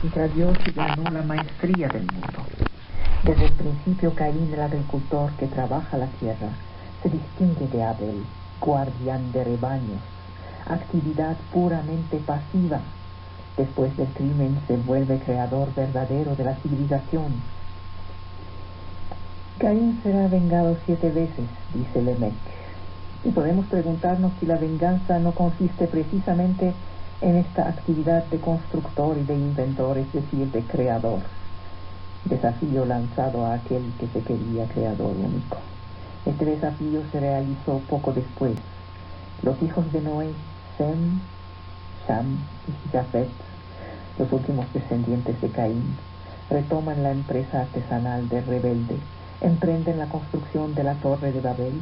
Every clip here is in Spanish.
contra Dios y ganó la maestría del mundo. Desde el principio, Caín, el agricultor que trabaja la tierra, se distingue de Abel, guardián de rebaños, actividad puramente pasiva. Después del crimen se vuelve creador verdadero de la civilización. Caín será vengado 7 veces, dice Lemech. Y podemos preguntarnos si la venganza no consiste precisamente en esta actividad de constructor y de inventor, es decir, de creador. Desafío lanzado a aquel que se quería creador único. Este desafío se realizó poco después. Los hijos de Noé, Sem, Sham y Jafet, los últimos descendientes de Caín, retoman la empresa artesanal del rebelde, emprenden la construcción de la Torre de Babel.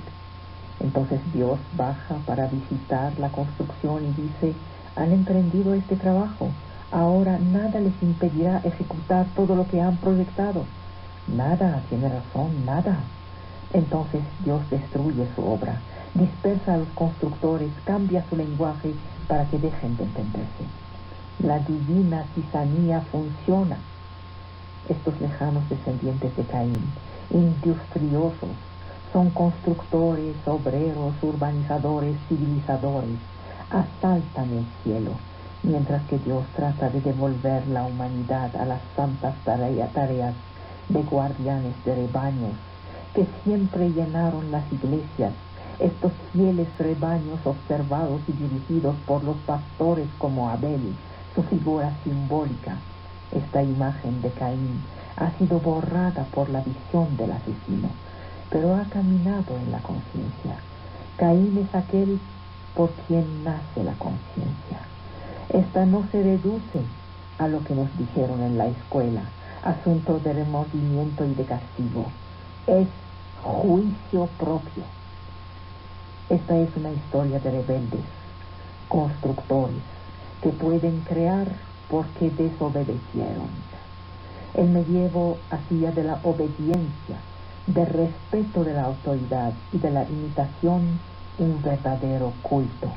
Entonces Dios baja para visitar la construcción y dice: han emprendido este trabajo, ahora nada les impedirá ejecutar todo lo que han proyectado. Nada, tiene razón, nada. Entonces Dios destruye su obra, dispersa a los constructores, cambia su lenguaje para que dejen de entenderse. La divina tiranía funciona. Estos lejanos descendientes de Caín, industriosos, son constructores, obreros, urbanizadores, civilizadores, asaltan el cielo, mientras que Dios trata de devolver la humanidad a las santas tareas de guardianes de rebaños que siempre llenaron las iglesias, estos fieles rebaños observados y dirigidos por los pastores como Abel, su figura simbólica. Esta imagen de Caín ha sido borrada por la visión del asesino, pero ha caminado en la conciencia. Caín es aquel por quien nace la conciencia. Esta no se reduce a lo que nos dijeron en la escuela, asunto de remordimiento y de castigo. Es juicio propio. Esta es una historia de rebeldes, constructores, que pueden crear porque desobedecieron. El medievo hacía de la obediencia, del respeto de la autoridad y de la imitación un verdadero culto.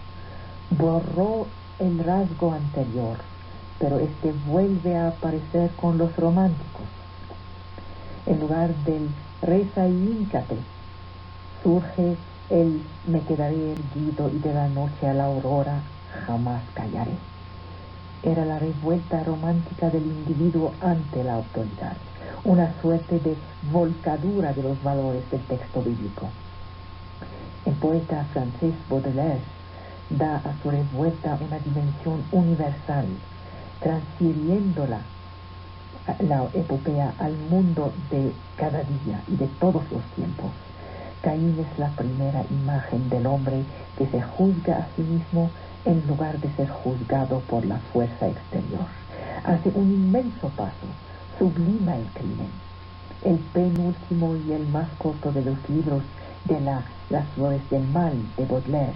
Borró el rasgo anterior, pero este vuelve a aparecer con los románticos. En lugar del reza y híncate, surge el me quedaré erguido y de la noche a la aurora jamás callaré. Era la revuelta romántica del individuo ante la autoridad, una suerte de volcadura de los valores del texto bíblico. El poeta francés Baudelaire da a su revuelta una dimensión universal, transfiriéndola la epopea al mundo de cada día y de todos los tiempos. Caín es la primera imagen del hombre que se juzga a sí mismo en lugar de ser juzgado por la fuerza exterior. Hace un inmenso paso, sublima el crimen. El penúltimo y el más corto de los libros de Las flores del mal de Baudelaire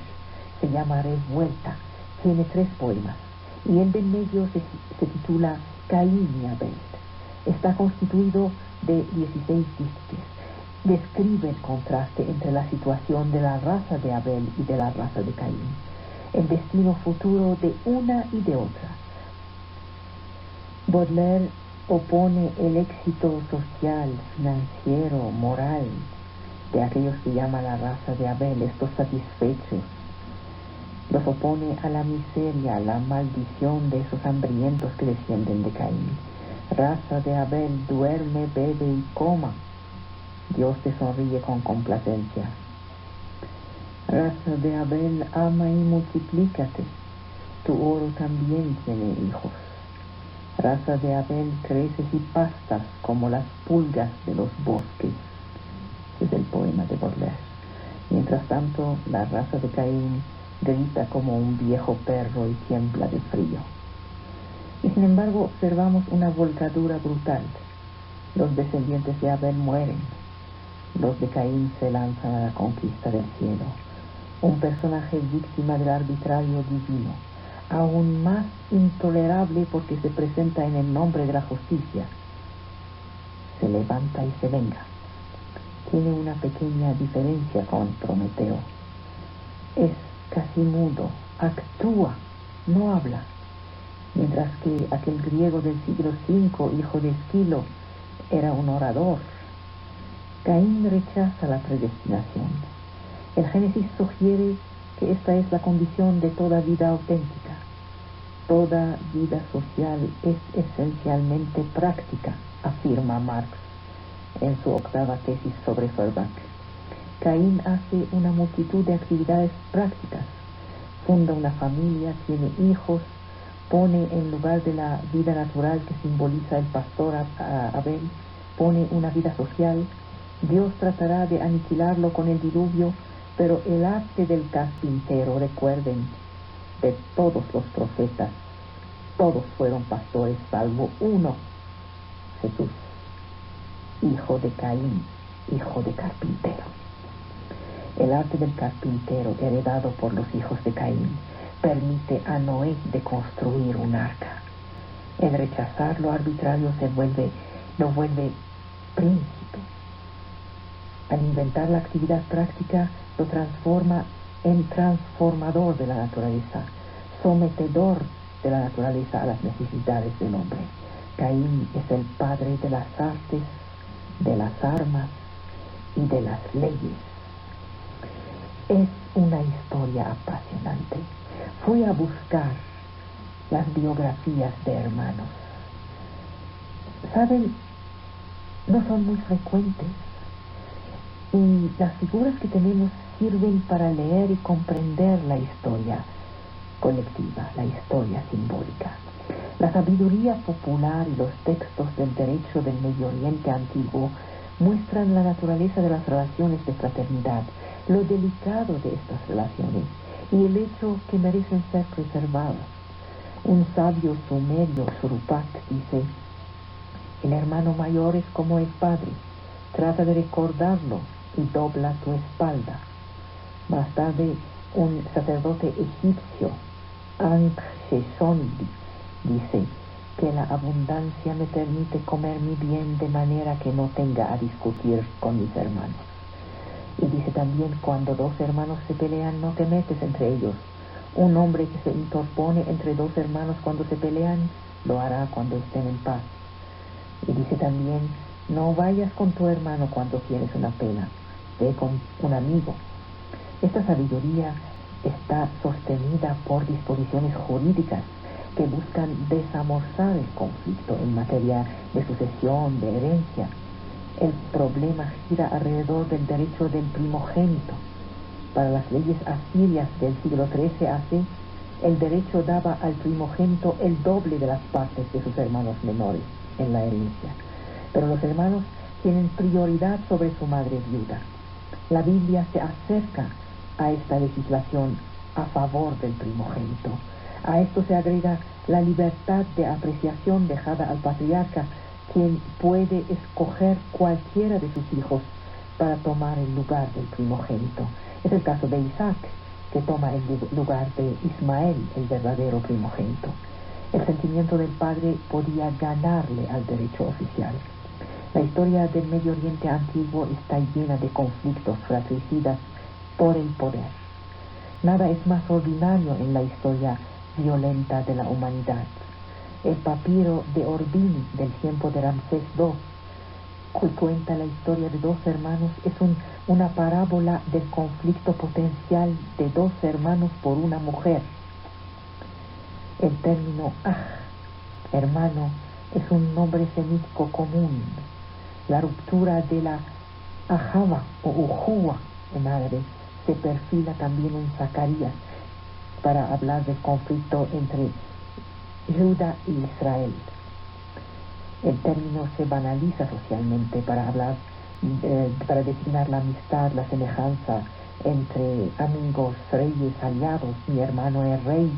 se llama Revuelta. Tiene 3 poemas y el de en medio se titula Caín y Abel. Está constituido de 16 dísticos. Describe el contraste entre la situación de la raza de Abel y de la raza de Caín, el destino futuro de una y de otra. Baudelaire opone el éxito social, financiero, moral de aquellos que llama la raza de Abel, estos satisfechos. Los opone a la miseria, la maldición de esos hambrientos que descienden de Caín. Raza de Abel, duerme, bebe y coma. Dios te sonríe con complacencia. Raza de Abel, ama y multiplícate. Tu oro también tiene hijos. Raza de Abel, creces y pastas como las pulgas de los bosques. Es el poema de Baudelaire. Mientras tanto, la raza de Caín grita como un viejo perro y tiembla de frío. Y sin embargo, observamos una volcadura brutal. Los descendientes de Abel mueren. Los de Caín se lanzan a la conquista del cielo. Un personaje víctima del arbitrario divino, aún más intolerable porque se presenta en el nombre de la justicia, se levanta y se venga. Tiene una pequeña diferencia con Prometeo. Es casi mudo, actúa, no habla. mientras que aquel griego del siglo V, hijo de Esquilo, era un orador. Caín rechaza la predestinación. El Génesis sugiere que esta es la condición de toda vida auténtica. Toda vida social es esencialmente práctica, afirma Marx en su octava tesis sobre Feuerbach. Caín hace una multitud de actividades prácticas. Funda una familia, tiene hijos, pone en lugar de la vida natural que simboliza el pastor Abel, pone una vida social. Dios tratará de aniquilarlo con el diluvio, pero el arte del carpintero, recuerden, de todos los profetas, todos fueron pastores salvo uno, Jesús, hijo de Caín, hijo de carpintero. El arte del carpintero, heredado por los hijos de Caín, permite a Noé de construir un arca. El rechazar lo arbitrario lo vuelve príncipe. Al inventar la actividad práctica, lo transforma en transformador de la naturaleza, sometedor de la naturaleza a las necesidades del hombre. Caín es el padre de las artes, de las armas y de las leyes. Es una historia apasionante. Fui a buscar las biografías de hermanos. ¿Saben? No son muy frecuentes. Y las figuras que tenemos sirven para leer y comprender la historia colectiva, la historia simbólica. La sabiduría popular y los textos del derecho del Medio Oriente antiguo muestran la naturaleza de las relaciones de fraternidad, lo delicado de estas relaciones y el hecho que merecen ser preservadas. Un sabio sumerio, Surupak, dice: el hermano mayor es como el padre, trata de recordarlo y dobla tu espalda. Más tarde, un sacerdote egipcio, Ankh-Sheshongi, dice que la abundancia me permite comer mi bien de manera que no tenga a discutir con mis hermanos. Y dice también: cuando dos hermanos se pelean, no te metes entre ellos. Un hombre que se interpone entre dos hermanos cuando se pelean, lo hará cuando estén en paz. Y dice también: no vayas con tu hermano cuando tienes una pena, ve con un amigo. Esta sabiduría está sostenida por disposiciones jurídicas que buscan desamorzar el conflicto en materia de sucesión, de herencia. El problema gira alrededor del derecho del primogénito. Para las leyes asirias del siglo XIII AC, el derecho daba al primogénito el doble de las partes de sus hermanos menores en la herencia. Pero los hermanos tienen prioridad sobre su madre viuda. La Biblia se acerca a esta legislación a favor del primogénito. A esto se agrega la libertad de apreciación dejada al patriarca, quien puede escoger cualquiera de sus hijos para tomar el lugar del primogénito. Es el caso de Isaac, que toma el lugar de Ismael, el verdadero primogénito. El sentimiento del padre podía ganarle al derecho oficial. La historia del Medio Oriente antiguo está llena de conflictos fratricidas por el poder. Nada es más ordinario en la historia violenta de la humanidad. El papiro de Orbini del tiempo de Ramsés II, que cuenta la historia de dos hermanos, es una parábola del conflicto potencial de dos hermanos por una mujer. El término hermano, es un nombre semítico común. La ruptura de la ahava o ujua en árabe se perfila también en Zacarías para hablar del conflicto entre Judá y Israel. El término se banaliza socialmente para designar la amistad, la semejanza entre amigos, reyes, aliados. Mi hermano es rey,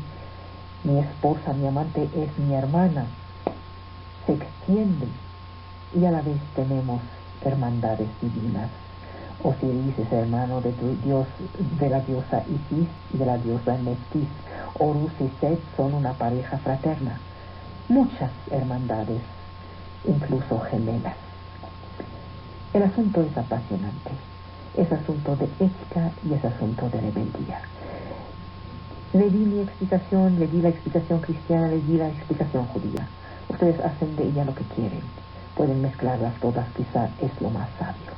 mi esposa, mi amante es mi hermana. Se extiende y a la vez tenemos hermandades divinas. Osiris es hermano de la diosa Isis y de la diosa Neftis. Horus y Set son una pareja fraterna. Muchas hermandades, incluso gemelas. El asunto es apasionante. Es asunto de ética y es asunto de rebeldía. Le di mi explicación, le di la explicación cristiana, le di la explicación judía. Ustedes hacen de ella lo que quieren. Pueden mezclarlas todas, quizá es lo más sabio.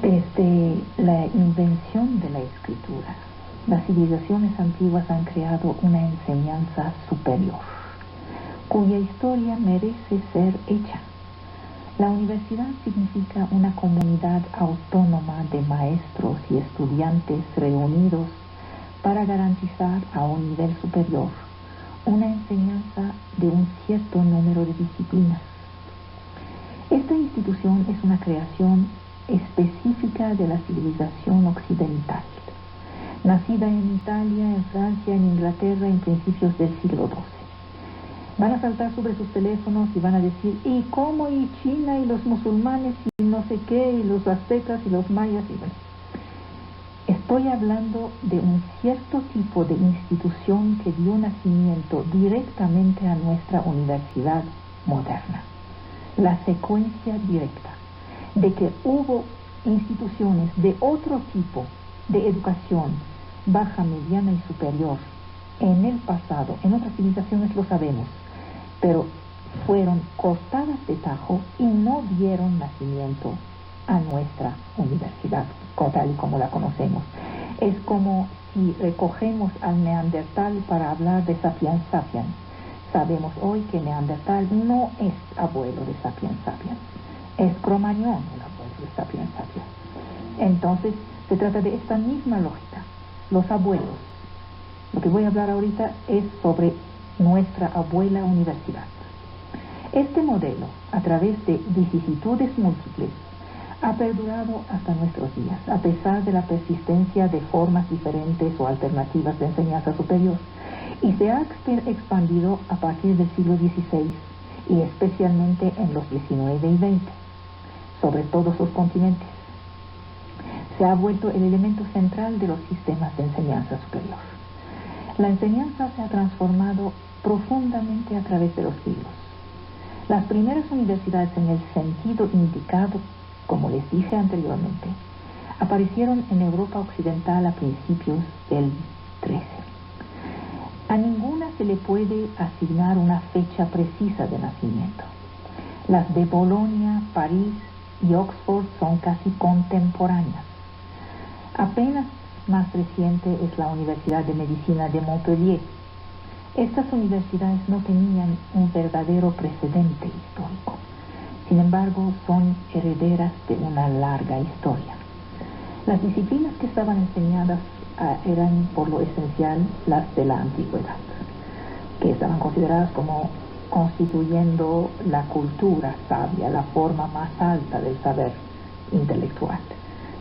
Desde la invención de la escritura, las civilizaciones antiguas han creado una enseñanza superior, cuya historia merece ser hecha. La universidad significa una comunidad autónoma de maestros y estudiantes reunidos para garantizar a un nivel superior una enseñanza de un cierto número de disciplinas. Esta institución es una creación específica de la civilización occidental, nacida en Italia, en Francia, en Inglaterra en principios del siglo XII. Van a saltar sobre sus teléfonos y van a decir, ¿y cómo? ¿Y China? ¿Y los musulmanes? ¿Y no sé qué? ¿Y los aztecas? ¿Y los mayas? Y bueno, estoy hablando de un cierto tipo de institución que dio nacimiento directamente a nuestra universidad moderna. La secuencia directa de que hubo instituciones de otro tipo de educación, baja, mediana y superior, en el pasado, en otras civilizaciones lo sabemos, pero fueron cortadas de tajo y no dieron nacimiento a nuestra universidad, tal y como la conocemos. Es como si recogemos al Neandertal para hablar de Sapiens Sapiens. Sabemos hoy que Neandertal no es abuelo de Sapiens Sapiens, es Cromañón el abuelo de Sapiens Sapiens. Entonces, se trata de esta misma lógica, los abuelos. Lo que voy a hablar ahorita es sobre nuestra abuela universidad. Este modelo, a través de vicisitudes múltiples, ha perdurado hasta nuestros días, a pesar de la persistencia de formas diferentes o alternativas de enseñanza superior, y se ha expandido a partir del siglo XVI y especialmente en los XIX y XX, sobre todos los continentes. Se ha vuelto el elemento central de los sistemas de enseñanza superior. La enseñanza se ha transformado profundamente a través de los siglos. Las primeras universidades en el sentido indicado, como les dije anteriormente, aparecieron en Europa occidental a principios del XIII. A ninguna se le puede asignar una fecha precisa de nacimiento. Las de Bolonia, París y Oxford son casi contemporáneas. Apenas más reciente es la Universidad de Medicina de Montpellier. Estas universidades no tenían un verdadero precedente histórico. Sin embargo, son herederas de una larga historia. Las disciplinas que estaban enseñadas eran, por lo esencial, las de la antigüedad, que estaban consideradas como constituyendo la cultura sabia, la forma más alta del saber intelectual.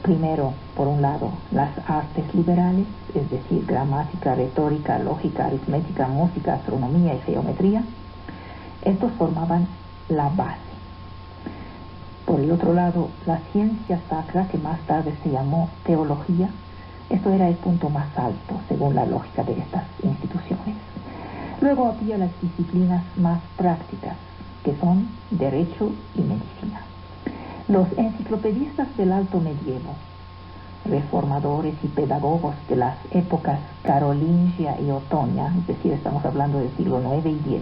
Primero, por un lado, las artes liberales, es decir, gramática, retórica, lógica, aritmética, música, astronomía y geometría. Estos formaban la base. Por el otro lado, la ciencia sacra, que más tarde se llamó teología, esto era el punto más alto, según la lógica de estas instituciones. Luego había las disciplinas más prácticas, que son derecho y medicina. Los enciclopedistas del alto medievo, reformadores y pedagogos de las épocas carolingia y otoña, es decir, estamos hablando del siglo IX y X,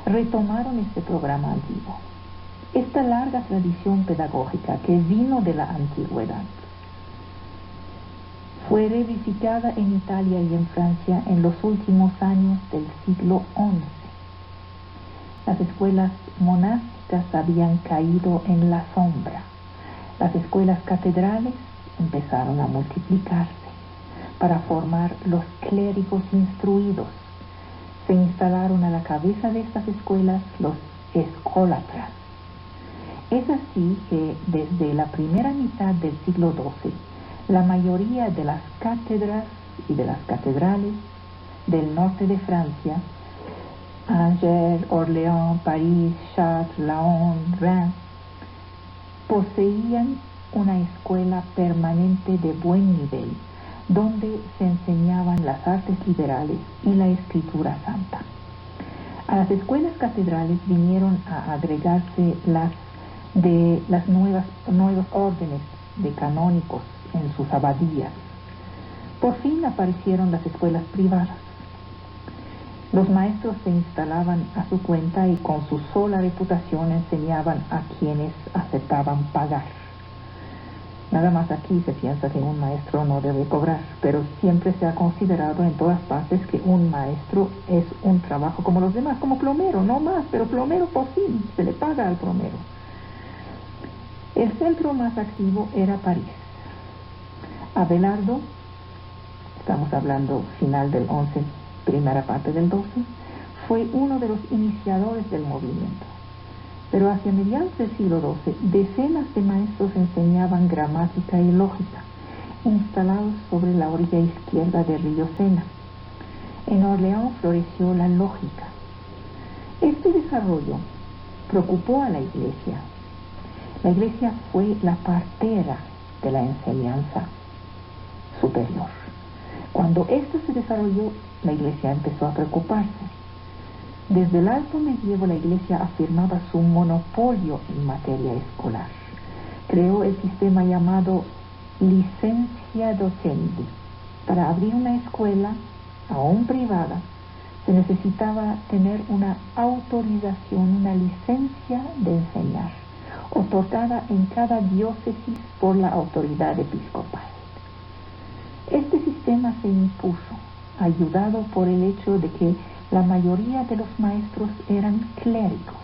retomaron este programa antiguo. Esta larga tradición pedagógica que vino de la antigüedad fue revivificada en Italia y en Francia en los últimos años del siglo XI. Las escuelas monásticas habían caído en la sombra. Las escuelas catedrales empezaron a multiplicarse para formar los clérigos instruidos. Se instalaron a la cabeza de estas escuelas los escólatras. Es así que desde la primera mitad del siglo XII, la mayoría de las cátedras y de las catedrales del norte de Francia, Angers, Orléans, París, Chartres, Laon, Reims, poseían una escuela permanente de buen nivel, donde se enseñaban las artes liberales y la escritura santa. A las escuelas catedrales vinieron a agregarse las nuevos órdenes de canónicos en sus abadías. Por fin aparecieron las escuelas privadas. Los maestros se instalaban a su cuenta y con su sola reputación enseñaban a quienes aceptaban pagar. Nada más aquí se piensa que un maestro no debe cobrar, pero siempre se ha considerado en todas partes que un maestro es un trabajo como los demás, como plomero, no más, pero plomero por fin, se le paga al plomero. El centro más activo era París. Abelardo, estamos hablando final del 11, primera parte del 12, fue uno de los iniciadores del movimiento. Pero hacia mediados del siglo XII, decenas de maestros enseñaban gramática y lógica, instalados sobre la orilla izquierda del río Sena. En Orleans floreció la lógica. Este desarrollo preocupó a la Iglesia. La Iglesia fue la partera de la enseñanza superior. Cuando esto se desarrolló, la Iglesia empezó a preocuparse. Desde el alto medievo la Iglesia afirmaba su monopolio en materia escolar. Creó el sistema llamado licencia docendi. Para abrir una escuela, aún privada, se necesitaba tener una autorización, una licencia de enseñar, otorgada en cada diócesis por la autoridad episcopal. Este sistema se impuso, ayudado por el hecho de que la mayoría de los maestros eran clérigos.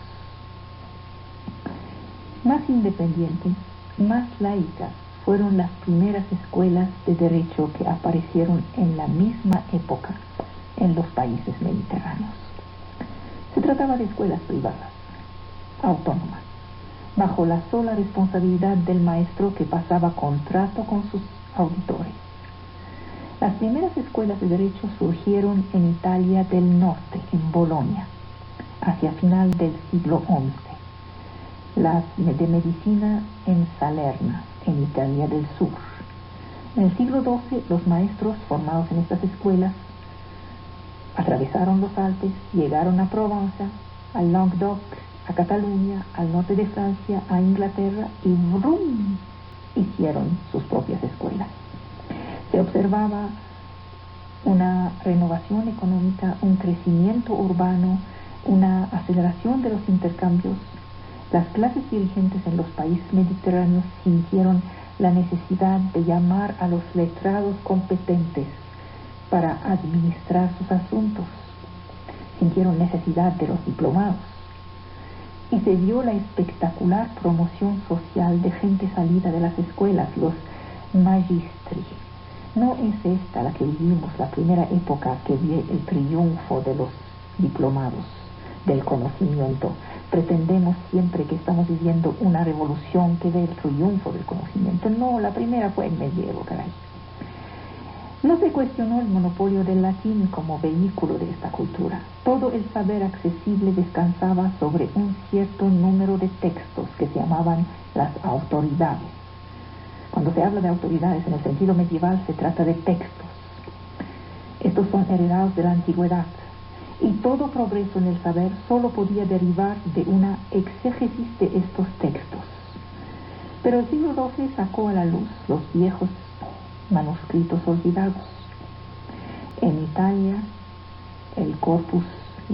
Más independientes, más laicas, fueron las primeras escuelas de derecho que aparecieron en la misma época en los países mediterráneos. Se trataba de escuelas privadas, autónomas, bajo la sola responsabilidad del maestro que pasaba contrato con sus auditores. Las primeras escuelas de derecho surgieron en Italia del Norte, en Bolonia, hacia final del siglo XI. Las de medicina en Salerna, en Italia del Sur. En el siglo XII, los maestros formados en estas escuelas atravesaron los Alpes, llegaron a Provenza, al Languedoc, a Cataluña, al norte de Francia, a Inglaterra y ¡brum!, hicieron sus propias escuelas. Se observaba una renovación económica, un crecimiento urbano, una aceleración de los intercambios. Las clases dirigentes en los países mediterráneos sintieron la necesidad de llamar a los letrados competentes para administrar sus asuntos. Sintieron necesidad de los diplomados. Y se vio la espectacular promoción social de gente salida de las escuelas, los magistri. No es esta la que vivimos, la primera época que vio el triunfo de los diplomados, del conocimiento. Pretendemos siempre que estamos viviendo una revolución que ve el triunfo del conocimiento. No, la primera fue en medievo, caray. No se cuestionó el monopolio del latín como vehículo de esta cultura. Todo el saber accesible descansaba sobre un cierto número de textos que se llamaban las autoridades. Cuando se habla de autoridades en el sentido medieval se trata de textos. Estos son heredados de la antigüedad y todo progreso en el saber solo podía derivar de una exégesis de estos textos. Pero el siglo XII sacó a la luz los viejos manuscritos olvidados. En Italia, el Corpus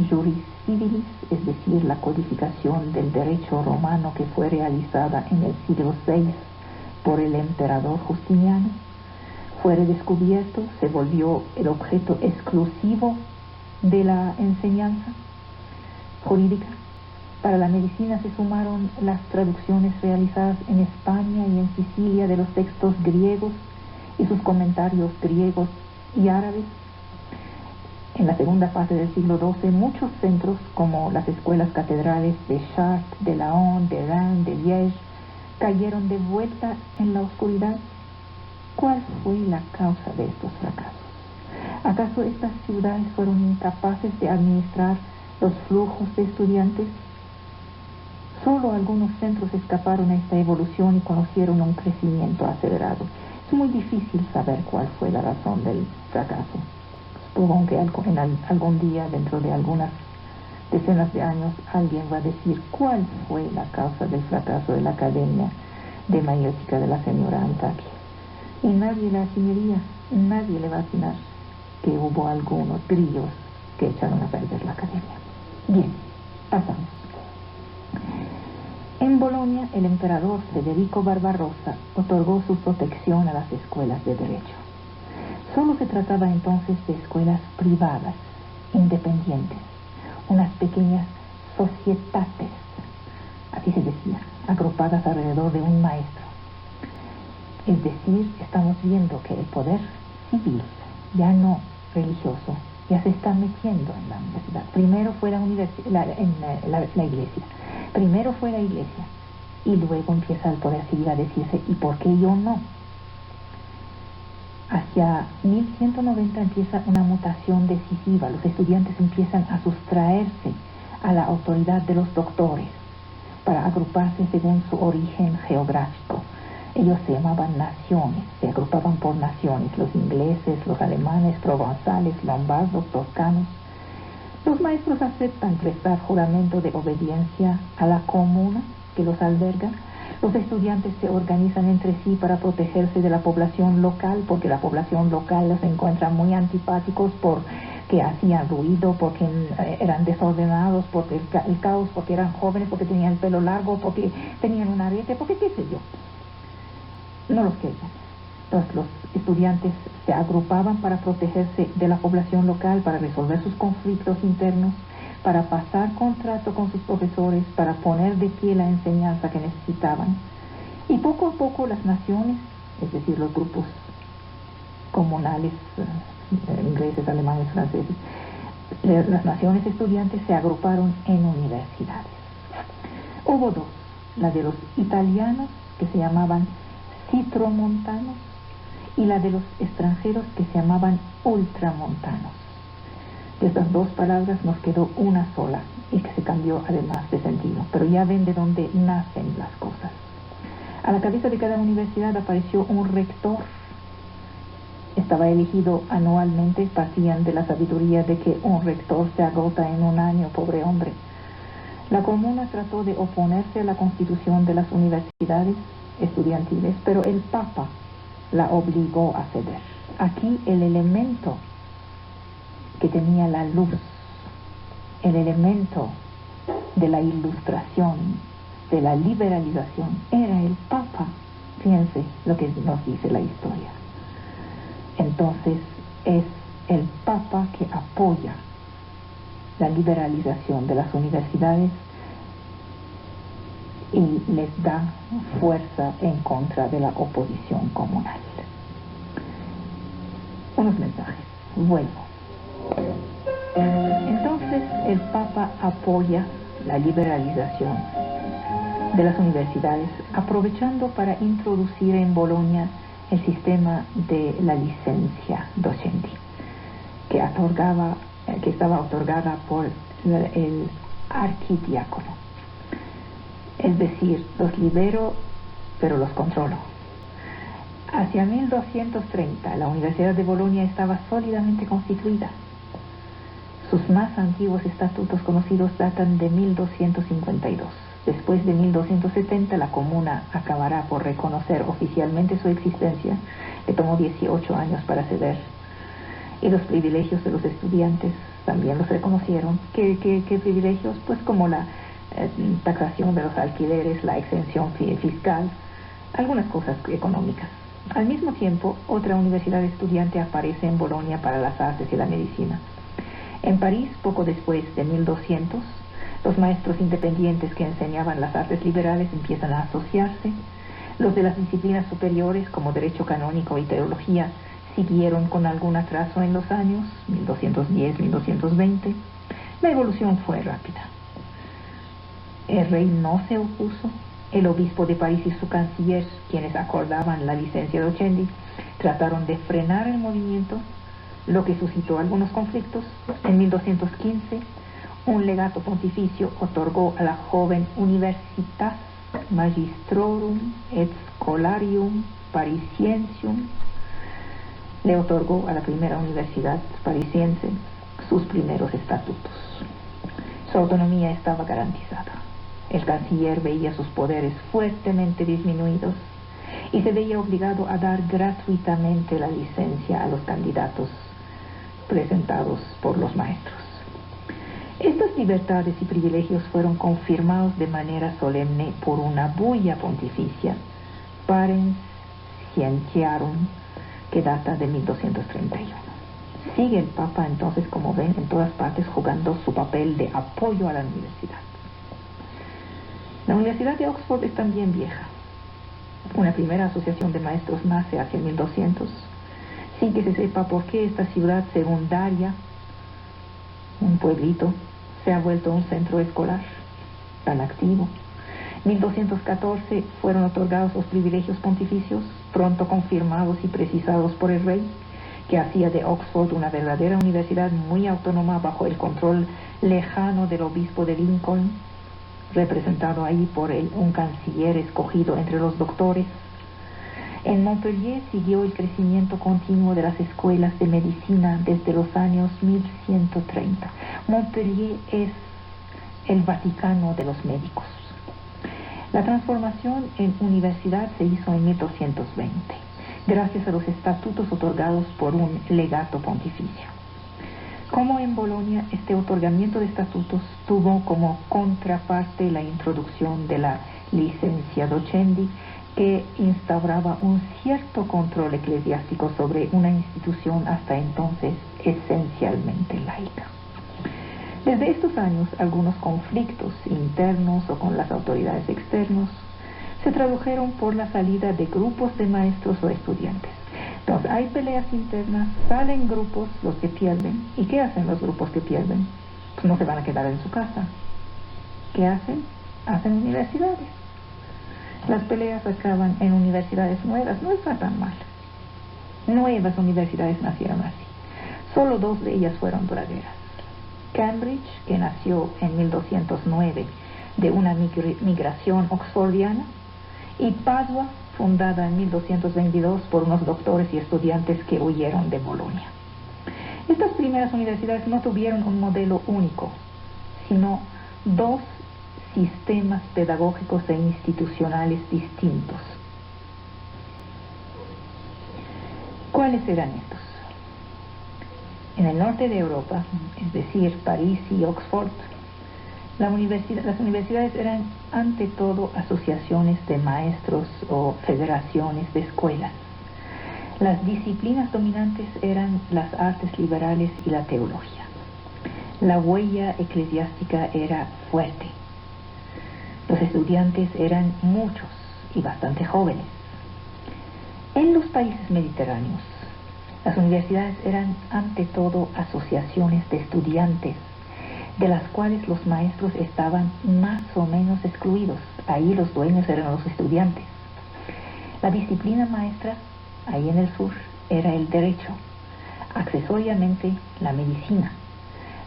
Juris Civilis, es decir, la codificación del derecho romano que fue realizada en el siglo VI por el emperador Justiniano, fue redescubierto, se volvió el objeto exclusivo de la enseñanza jurídica. Para la medicina se sumaron las traducciones realizadas en España y en Sicilia de los textos griegos y sus comentarios griegos y árabes. En la segunda fase del siglo XII, muchos centros, como las escuelas catedrales de Chartres, de Laon, de Reims, de Liège, cayeron de vuelta en la oscuridad. ¿Cuál fue la causa de estos fracasos? ¿Acaso estas ciudades fueron incapaces de administrar los flujos de estudiantes? Solo algunos centros escaparon a esta evolución y conocieron un crecimiento acelerado. Es muy difícil saber cuál fue la razón del fracaso. Supongo que algún día, dentro de algunas decenas de años, alguien va a decir cuál fue la causa del fracaso de la Academia de Maestica de la señora Antakya. Y nadie le atinaría, nadie le va a atinar que hubo algunos grillos que echaron a perder la Academia. Bien, pasamos. En Bolonia, el emperador Federico Barbarossa otorgó su protección a las escuelas de derecho. Solo se trataba entonces de escuelas privadas, independientes, unas pequeñas societates, así se decía, agrupadas alrededor de un maestro. Es decir, estamos viendo que el poder civil, ya no religioso, ya se está metiendo en la universidad. Primero fue la iglesia. Primero fue la iglesia. Y luego empieza el poder civil a decirse, ¿y por qué yo no? Hacia 1190 empieza una mutación decisiva. Los estudiantes empiezan a sustraerse a la autoridad de los doctores para agruparse según su origen geográfico. Ellos se llamaban naciones, se agrupaban por naciones, los ingleses, los alemanes, provenzales, lombardos, toscanos. Los maestros aceptan prestar juramento de obediencia a la comuna que los alberga. Los estudiantes se organizan entre sí para protegerse de la población local, porque la población local los encuentra muy antipáticos porque hacían ruido, porque eran desordenados, porque el caos, porque eran jóvenes, porque tenían el pelo largo, porque tenían un arete, porque qué sé yo. No los querían. Entonces los estudiantes se agrupaban para protegerse de la población local, para resolver sus conflictos internos, para pasar contrato con sus profesores, para poner de pie la enseñanza que necesitaban. Y poco a poco las naciones, es decir, los grupos comunales, ingleses, alemanes, franceses, las naciones estudiantes se agruparon en universidades. Hubo dos, la de los italianos, que se llamaban citromontanos, y la de los extranjeros, que se llamaban ultramontanos. De estas dos palabras nos quedó una sola y que se cambió además de sentido, pero ya ven de dónde nacen las cosas. A la cabeza de cada universidad apareció un rector. Estaba elegido anualmente, partían de la sabiduría de que un rector se agota en un año, pobre hombre. La comuna trató de oponerse a la constitución de las universidades estudiantiles, pero el Papa la obligó a ceder. Aquí el elemento que tenía la luz, el elemento de la ilustración, de la liberalización, era el Papa. Fíjense lo que nos dice la historia. Entonces es el Papa que apoya la liberalización de las universidades y les da fuerza en contra de la oposición comunal. Unos mensajes. Vuelvo. Entonces el Papa apoya la liberalización de las universidades, aprovechando para introducir en Bolonia el sistema de la licencia docente, que estaba otorgada por el arquidiácono. Es decir, los libero, pero los controlo. Hacia 1230, la Universidad de Bolonia estaba sólidamente constituida. Sus más antiguos estatutos conocidos datan de 1252. Después de 1270, la comuna acabará por reconocer oficialmente su existencia. Le tomó 18 años para ceder. Y los privilegios de los estudiantes también los reconocieron. ¿Qué privilegios? Pues como la taxación de los alquileres, la exención fiscal, algunas cosas económicas. Al mismo tiempo, otra universidad estudiante aparece en Bolonia para las artes y la medicina. En París, poco después de 1200, los maestros independientes que enseñaban las artes liberales empiezan a asociarse. Los de las disciplinas superiores, como derecho canónico y teología, siguieron con algún atraso en los años 1210-1220. La evolución fue rápida. El rey no se opuso. El obispo de París y su canciller, quienes acordaban la licencia de Occhendi, trataron de frenar el movimiento, lo que suscitó algunos conflictos. En 1215, un legato pontificio otorgó a la joven Universitas Magistrorum et Scholarium Parisiensium, le otorgó a la primera universidad parisiense sus primeros estatutos. Su autonomía estaba garantizada. El canciller veía sus poderes fuertemente disminuidos y se veía obligado a dar gratuitamente la licencia a los candidatos presentados por los maestros. Estas libertades y privilegios fueron confirmados de manera solemne por una bulla pontificia, Parens Scientiarum, que data de 1231. Sigue el Papa entonces, como ven, en todas partes jugando su papel de apoyo a la universidad. La Universidad de Oxford es también vieja. Una primera asociación de maestros nace hacia 1200, sin que se sepa por qué esta ciudad secundaria, un pueblito, se ha vuelto un centro escolar tan activo. En 1214 fueron otorgados los privilegios pontificios, pronto confirmados y precisados por el rey, que hacía de Oxford una verdadera universidad muy autónoma bajo el control lejano del obispo de Lincoln, representado ahí por un canciller escogido entre los doctores. En Montpellier siguió el crecimiento continuo de las escuelas de medicina desde los años 1130. Montpellier es el Vaticano de los médicos. La transformación en universidad se hizo en 1220, gracias a los estatutos otorgados por un legato pontificio. Como en Bolonia, este otorgamiento de estatutos tuvo como contraparte la introducción de la licencia Docenti, que instauraba un cierto control eclesiástico sobre una institución hasta entonces esencialmente laica. Desde estos años, algunos conflictos internos o con las autoridades externas se tradujeron por la salida de grupos de maestros o estudiantes. Entonces, hay peleas internas, salen grupos, los que pierden. ¿Y qué hacen los grupos que pierden? Pues no se van a quedar en su casa. ¿Qué hacen? Hacen universidades. Las peleas acaban en universidades nuevas. No está tan mal. Nuevas universidades nacieron así. Solo 2 de ellas fueron duraderas. Cambridge, que nació en 1209 de una migración oxfordiana, y Padua, fundada en 1222 por unos doctores y estudiantes que huyeron de Bolonia. Estas primeras universidades no tuvieron un modelo único, sino 2 sistemas pedagógicos e institucionales distintos. ¿Cuáles eran estos? En el norte de Europa, es decir, París y Oxford, las universidades eran ante todo asociaciones de maestros o federaciones de escuelas. Las disciplinas dominantes eran las artes liberales y la teología. La huella eclesiástica era fuerte. Los estudiantes eran muchos y bastante jóvenes. En los países mediterráneos, las universidades eran ante todo asociaciones de estudiantes, de las cuales los maestros estaban más o menos excluidos. Ahí los dueños eran los estudiantes. La disciplina maestra, ahí en el sur, era el derecho, accesoriamente la medicina,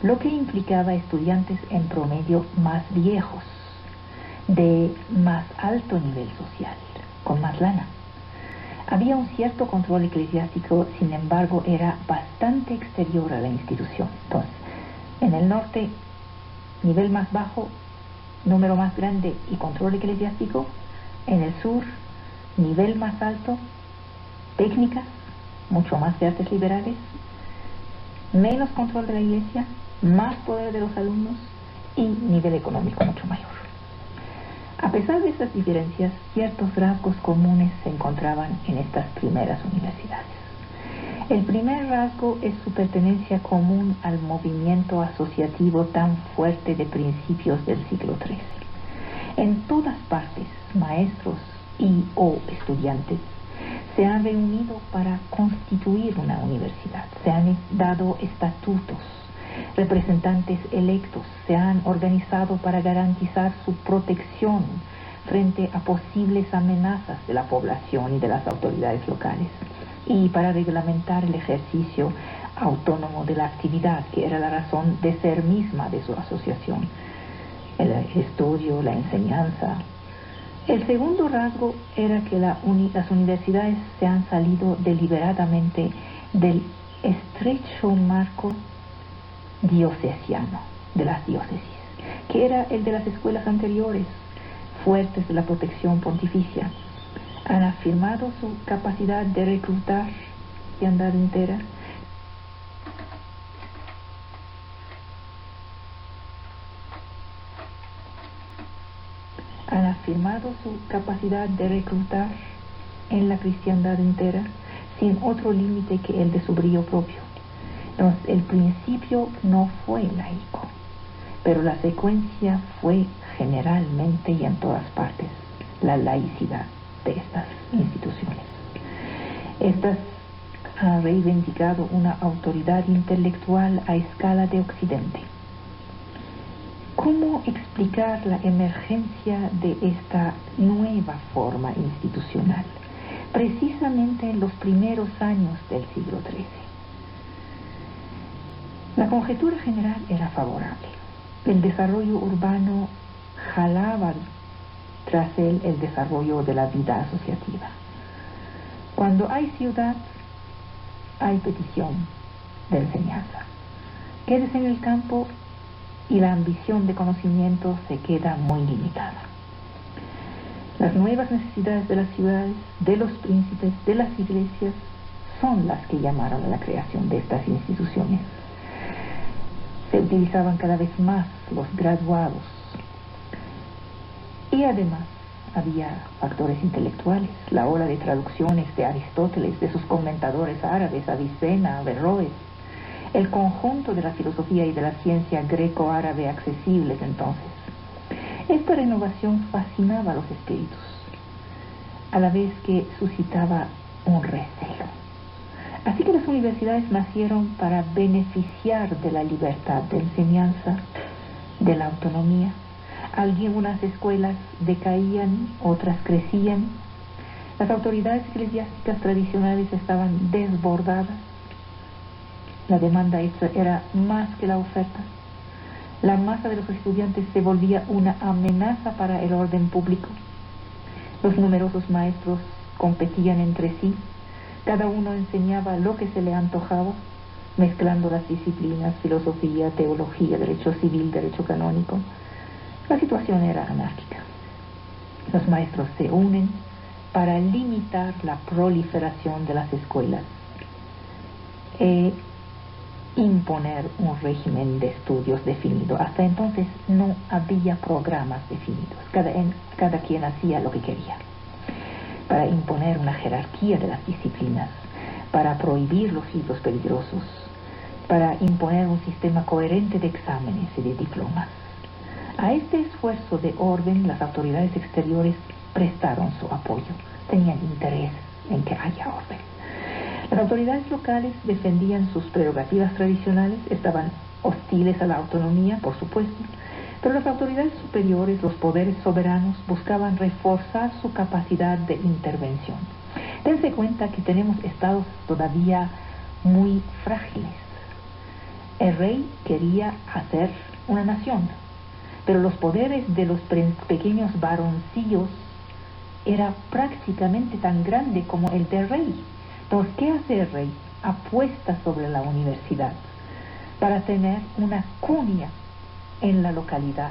lo que implicaba estudiantes en promedio más viejos, de más alto nivel social, con más lana. Había un cierto control eclesiástico, sin embargo, era bastante exterior a la institución. Entonces, en el norte, nivel más bajo, número más grande y control eclesiástico. En el sur, nivel más alto, técnicas, mucho más de artes liberales, menos control de la iglesia, más poder de los alumnos y nivel económico mucho mayor. A pesar de estas diferencias, ciertos rasgos comunes se encontraban en estas primeras universidades. El primer rasgo es su pertenencia común al movimiento asociativo tan fuerte de principios del siglo XIII. En todas partes, maestros y o estudiantes se han reunido para constituir una universidad, se han dado estatutos, representantes electos, se han organizado para garantizar su protección frente a posibles amenazas de la población y de las autoridades locales, y para reglamentar el ejercicio autónomo de la actividad, que era la razón de ser misma de su asociación, el estudio, la enseñanza. El segundo rasgo era que las universidades se han salido deliberadamente del estrecho marco diocesiano de las diócesis, que era el de las escuelas anteriores, fuertes de la protección pontificia. Han afirmado su capacidad de reclutar cristiandad entera. Han afirmado su capacidad de reclutar en la cristiandad entera sin otro límite que el de su brío propio. Entonces, el principio no fue laico, pero la secuencia fue generalmente y en todas partes la laicidad de estas instituciones. Estas han reivindicado una autoridad intelectual a escala de Occidente. ¿Cómo explicar la emergencia de esta nueva forma institucional, precisamente en los primeros años del siglo XIII? La conjetura general era favorable. El desarrollo urbano jalaba tras él el desarrollo de la vida asociativa. Cuando hay ciudad, hay petición de enseñanza. Quédese en el campo y la ambición de conocimiento se queda muy limitada. Las nuevas necesidades de las ciudades, de los príncipes, de las iglesias, son las que llamaron a la creación de estas instituciones. Se utilizaban cada vez más los graduados. Y además había factores intelectuales, la ola de traducciones de Aristóteles, de sus comentadores árabes, Avicena, Averroes, el conjunto de la filosofía y de la ciencia greco-árabe accesibles entonces. Esta renovación fascinaba a los espíritus, a la vez que suscitaba un recelo. Así que las universidades nacieron para beneficiar de la libertad de enseñanza, de la autonomía. Algunas escuelas decaían, otras crecían. Las autoridades eclesiásticas tradicionales estaban desbordadas. La demanda era más que la oferta. La masa de los estudiantes se volvía una amenaza para el orden público. Los numerosos maestros competían entre sí. Cada uno enseñaba lo que se le antojaba, mezclando las disciplinas, filosofía, teología, derecho civil, derecho canónico. La situación era anárquica. Los maestros se unen para limitar la proliferación de las escuelas e imponer un régimen de estudios definido. Hasta entonces no había programas definidos. Cada quien hacía lo que quería. Para imponer una jerarquía de las disciplinas, para prohibir los libros peligrosos, para imponer un sistema coherente de exámenes y de diplomas. A este esfuerzo de orden, las autoridades exteriores prestaron su apoyo, tenían interés en que haya orden. Las autoridades locales defendían sus prerrogativas tradicionales, estaban hostiles a la autonomía, por supuesto, pero las autoridades superiores, los poderes soberanos, buscaban reforzar su capacidad de intervención. Dense cuenta que tenemos estados todavía muy frágiles. El rey quería hacer una nación, pero los poderes de los pequeños varoncillos era prácticamente tan grande como el del rey. Entonces, ¿qué hace el rey? Apuesta sobre la universidad para tener una cuña en la localidad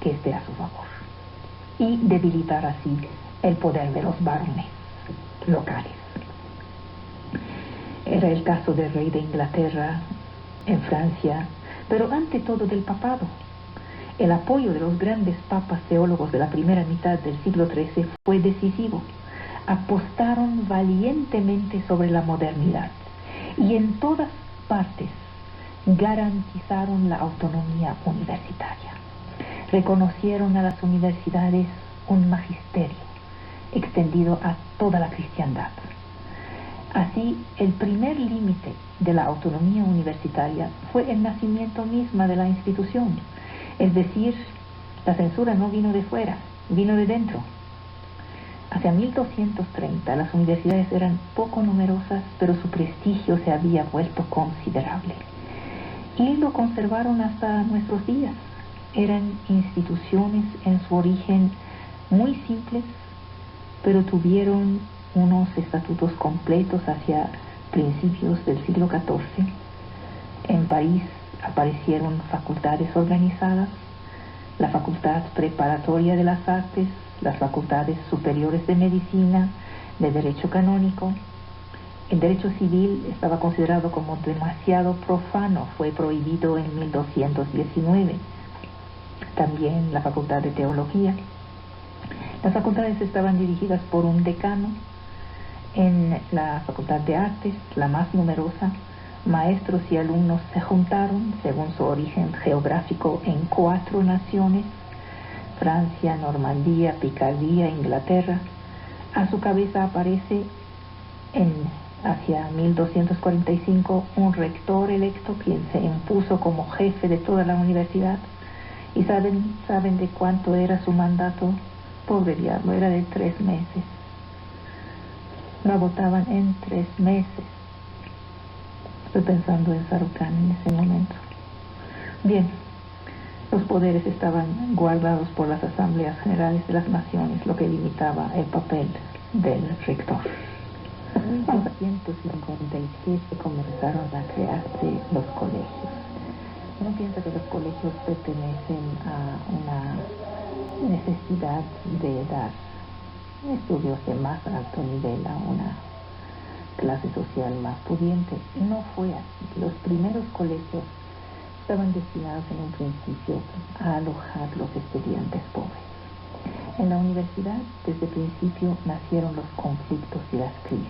que esté a su favor y debilitar así el poder de los varones locales. Era el caso del rey de Inglaterra, en Francia, pero ante todo del papado. El apoyo de los grandes papas teólogos de la primera mitad del siglo XIII fue decisivo. Apostaron valientemente sobre la modernidad y en todas partes garantizaron la autonomía universitaria. Reconocieron a las universidades un magisterio extendido a toda la cristiandad. Así, el primer límite de la autonomía universitaria fue el nacimiento misma de la institución. Es decir, la censura no vino de fuera, vino de dentro. Hacia 1230 las universidades eran poco numerosas, pero su prestigio se había vuelto considerable. Y lo conservaron hasta nuestros días. Eran instituciones en su origen muy simples, pero tuvieron unos estatutos completos hacia principios del siglo XIV. En París aparecieron facultades organizadas, la Facultad Preparatoria de las Artes, las facultades superiores de Medicina, de Derecho Canónico. El derecho civil estaba considerado como demasiado profano, fue prohibido en 1219. También la Facultad de Teología. Las facultades estaban dirigidas por un decano. En la Facultad de Artes, la más numerosa, maestros y alumnos se juntaron, según su origen geográfico, en 4 naciones: Francia, Normandía, Picardía, Inglaterra. A su cabeza aparece hacia 1245 un rector electo, quien se impuso como jefe de toda la universidad. ¿Y saben de cuánto era su mandato? Pobre diablo, era de 3 meses. Lo agotaban en 3 meses. Estoy pensando en Sarucán en ese momento. Bien, los poderes estaban guardados por las asambleas generales de las naciones, lo que limitaba el papel del rector. En 1257 comenzaron a crearse los colegios. Uno piensa que los colegios pertenecen a una necesidad de dar estudios de más alto nivel a una clase social más pudiente. No fue así. Los primeros colegios estaban destinados en un principio a alojar los estudiantes pobres. En la universidad, desde el principio, nacieron los conflictos y las crisis.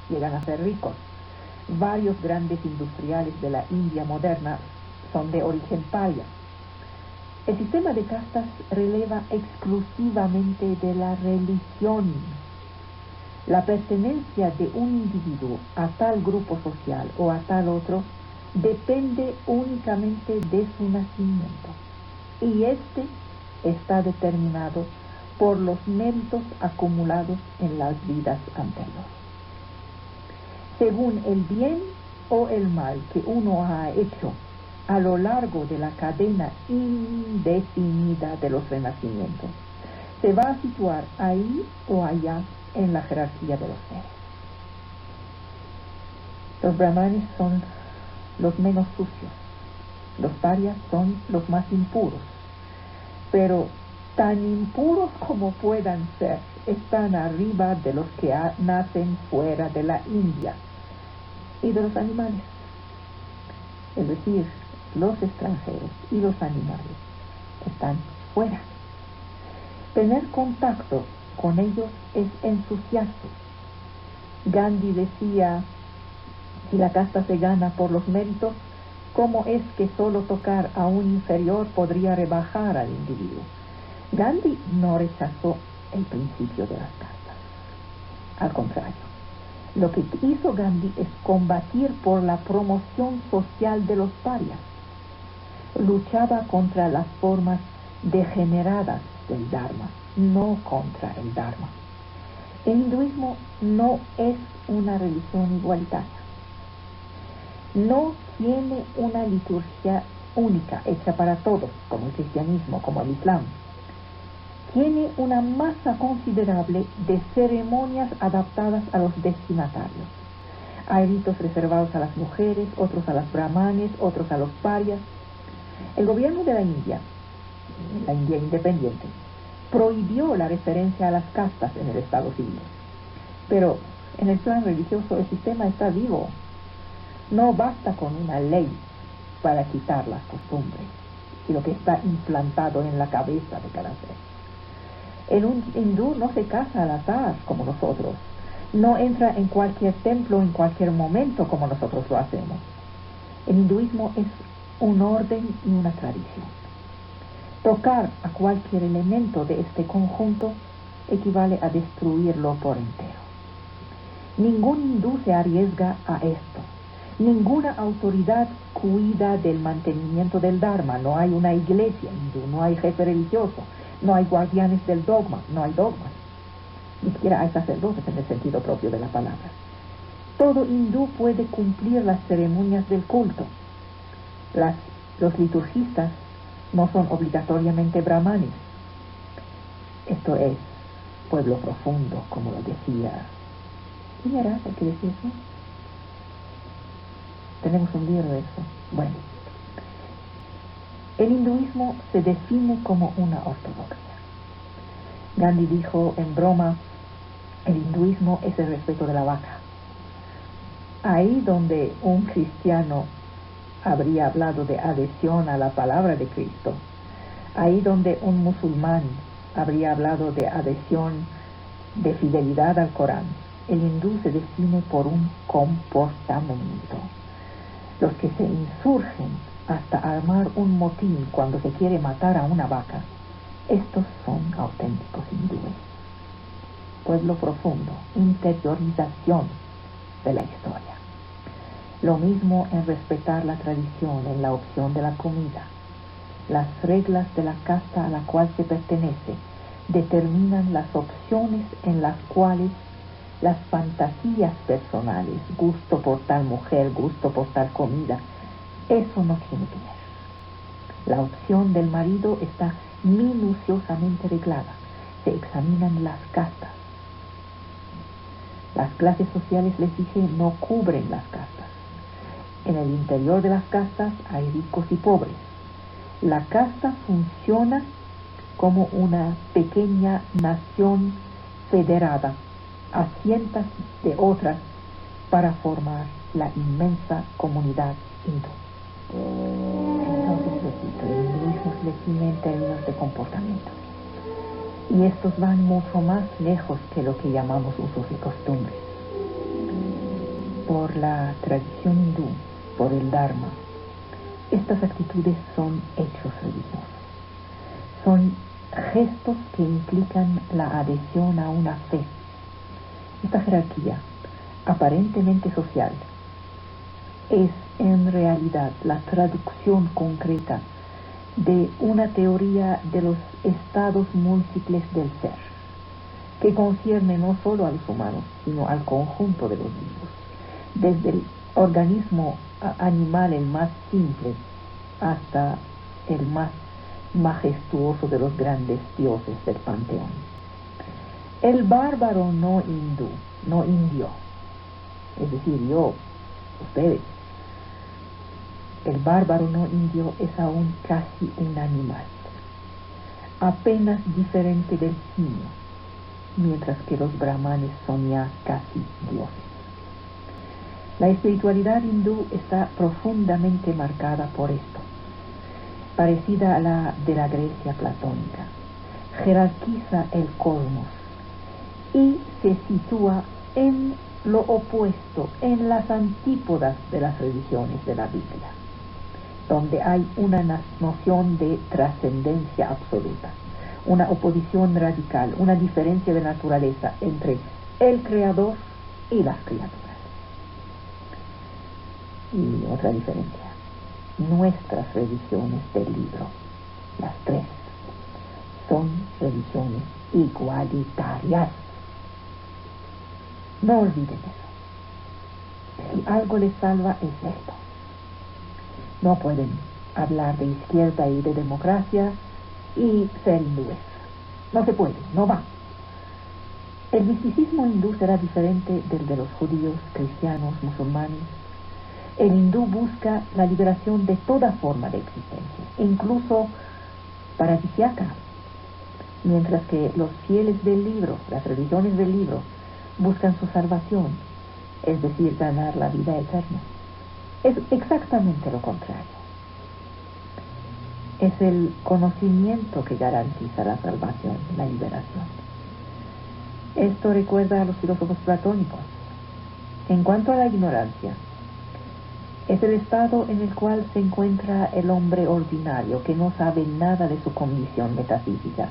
Llegan a ser ricos. Varios grandes industriales de la India moderna son de origen paria. El sistema de castas releva exclusivamente de la religión. La pertenencia de un individuo a tal grupo social o a tal otro depende únicamente de su nacimiento, y este está determinado por los méritos acumulados en las vidas anteriores. Según el bien o el mal que uno ha hecho a lo largo de la cadena indefinida de los renacimientos, se va a situar ahí o allá en la jerarquía de los seres. Los brahmanes son los menos sucios, los parias son los más impuros, pero tan impuros como puedan ser, están arriba de los que nacen fuera de la India y de los animales. Es decir, los extranjeros y los animales están fuera. Tener contacto con ellos es ensuciarse. Gandhi decía, si la casta se gana por los méritos, ¿cómo es que solo tocar a un inferior podría rebajar al individuo? Gandhi no rechazó el principio de las castas. Al contrario, lo que hizo Gandhi es combatir por la promoción social de los parias. Luchaba contra las formas degeneradas del Dharma, no contra el Dharma. El hinduismo no es una religión igualitaria. No tiene una liturgia única, hecha para todos, como el cristianismo, como el islam. Tiene una masa considerable de ceremonias adaptadas a los destinatarios. Hay ritos reservados a las mujeres, otros a las brahmanes, otros a los parias. El gobierno de la India independiente, prohibió la referencia a las castas en el Estado civil. Pero en el plan religioso el sistema está vivo. No basta con una ley para quitar las costumbres y lo que está implantado en la cabeza de cada ser. El hindú no se casa al azar como nosotros. No entra en cualquier templo en cualquier momento como nosotros lo hacemos. El hinduismo es un orden y una tradición. Tocar a cualquier elemento de este conjunto equivale a destruirlo por entero. Ningún hindú se arriesga a esto. Ninguna autoridad cuida del mantenimiento del Dharma. No hay una iglesia hindú, no hay jefe religioso, no hay guardianes del dogma, no hay dogmas. Ni siquiera hay sacerdotes en el sentido propio de la palabra. Todo hindú puede cumplir las ceremonias del culto. Los liturgistas no son obligatoriamente brahmanes. Esto es pueblo profundo, como lo decía. ¿Quién era el que decía eso? Tenemos un libro de eso. Bueno, el hinduismo se define como una ortodoxia. Gandhi dijo en broma, el hinduismo es el respeto de la vaca. Ahí donde un cristiano habría hablado de adhesión a la palabra de Cristo, ahí donde un musulmán habría hablado de adhesión, de fidelidad al Corán, el hindú se define por un comportamiento. Los que se insurgen hasta armar un motín cuando se quiere matar a una vaca, estos son auténticos hindúes. Pueblo profundo, interiorización de la historia. Lo mismo en respetar la tradición en la opción de la comida. Las reglas de la casta a la cual se pertenece determinan las opciones en las cuales las fantasías personales, gusto por tal mujer, gusto por tal comida, eso no tiene que ver. La opción del marido está minuciosamente reglada. Se examinan las castas. Las clases sociales, les dije, no cubren las castas. En el interior de las castas hay ricos y pobres. La casta funciona como una pequeña nación federada a cientos de otras para formar la inmensa comunidad hindú. Entonces, repito, el hinduismo se define en términos de comportamiento. Y estos van mucho más lejos que lo que llamamos usos y costumbres. Por la tradición hindú, por el Dharma, estas actitudes son hechos religiosos. Son gestos que implican la adhesión a una fe. Esta jerarquía, aparentemente social, es en realidad la traducción concreta de una teoría de los estados múltiples del ser, que concierne no solo a los humanos, sino al conjunto de los vivos, desde el organismo animal el más simple hasta el más majestuoso de los grandes dioses del panteón. El bárbaro no hindú, no indio, es decir, yo, ustedes, el bárbaro no indio es aún casi un animal, apenas diferente del simio, mientras que los brahmanes son ya casi dioses. La espiritualidad hindú está profundamente marcada por esto, parecida a la de la Grecia platónica. Jerarquiza el cosmos y se sitúa en lo opuesto, en las antípodas de las religiones de la Biblia, donde hay una noción de trascendencia absoluta, una oposición radical, una diferencia de naturaleza entre el Creador y las criaturas. Y otra diferencia, nuestras religiones del libro, las tres, son religiones igualitarias. No olviden eso. Si algo les salva es esto. No pueden hablar de izquierda y de democracia y ser hindúes. No se puede, no va. El misticismo hindú será diferente del de los judíos, cristianos, musulmanes. El hindú busca la liberación de toda forma de existencia, incluso paradisíaca, mientras que los fieles del libro, las religiones del libro, buscan su salvación, es decir, ganar la vida eterna. Es exactamente lo contrario. Es el conocimiento que garantiza la salvación, la liberación. Esto recuerda a los filósofos platónicos. En cuanto a la ignorancia, es el estado en el cual se encuentra el hombre ordinario que no sabe nada de su condición metafísica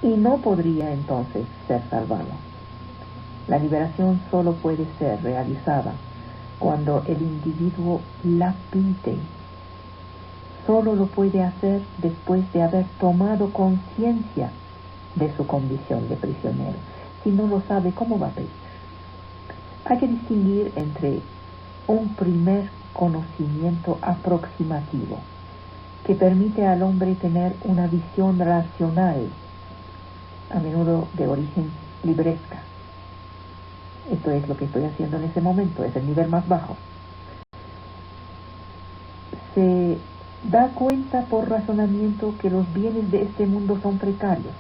y no podría entonces ser salvado. La liberación solo puede ser realizada cuando el individuo la pide. Solo lo puede hacer después de haber tomado conciencia de su condición de prisionero. Si no lo sabe, ¿cómo va a pedir? Hay que distinguir entre un primer conocimiento aproximativo que permite al hombre tener una visión racional, a menudo de origen libresca. Esto es lo que estoy haciendo en ese momento, es el nivel más bajo. Se da cuenta por razonamiento que los bienes de este mundo son precarios,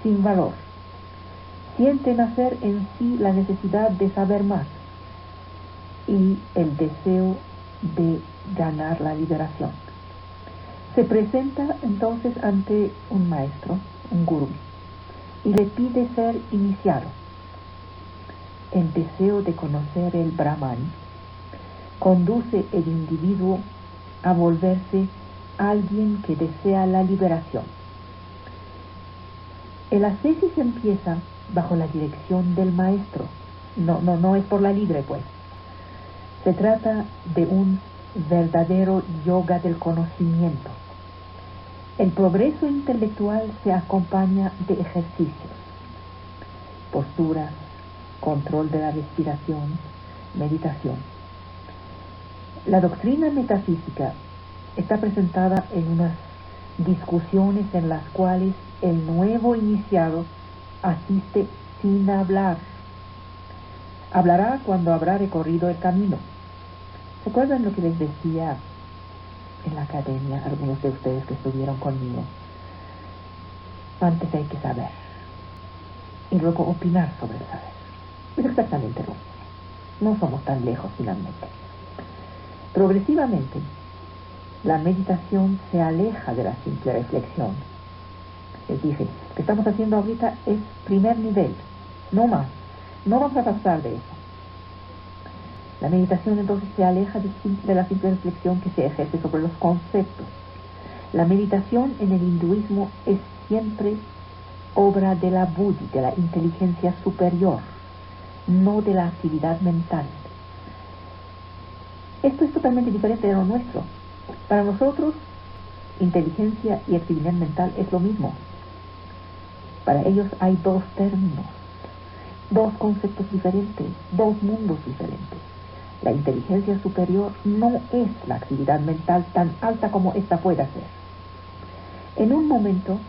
sin valor. Siente nacer en sí la necesidad de saber más y el deseo de ganar la liberación. Se presenta entonces ante un maestro, un gurú, y le pide ser iniciado. El deseo de conocer el Brahman conduce el individuo a volverse alguien que desea la liberación. El ascesis empieza bajo la dirección del maestro. No es por la libre, pues. Se trata de un verdadero yoga del conocimiento. El progreso intelectual se acompaña de ejercicios, posturas, control de la respiración, meditación. La doctrina metafísica está presentada en unas discusiones en las cuales el nuevo iniciado asiste sin hablar. Hablará cuando habrá recorrido el camino. ¿Recuerdan lo que les decía en la academia algunos de ustedes que estuvieron conmigo? Antes hay que saber y luego opinar sobre el saber. Es exactamente lo mismo. No somos tan lejos finalmente. Progresivamente, la meditación se aleja de la simple reflexión. Les dije, lo que estamos haciendo ahorita es primer nivel, no más. No vamos a pasar de eso. La meditación entonces se aleja de la simple reflexión que se ejerce sobre los conceptos. La meditación en el hinduismo es siempre obra de la buddhi, de la inteligencia superior, no de la actividad mental. Esto es totalmente diferente de lo nuestro. Para nosotros, inteligencia y actividad mental es lo mismo. Para ellos hay dos términos, dos conceptos diferentes, dos mundos diferentes. La inteligencia superior no es la actividad mental tan alta como ésta pueda ser. En un momento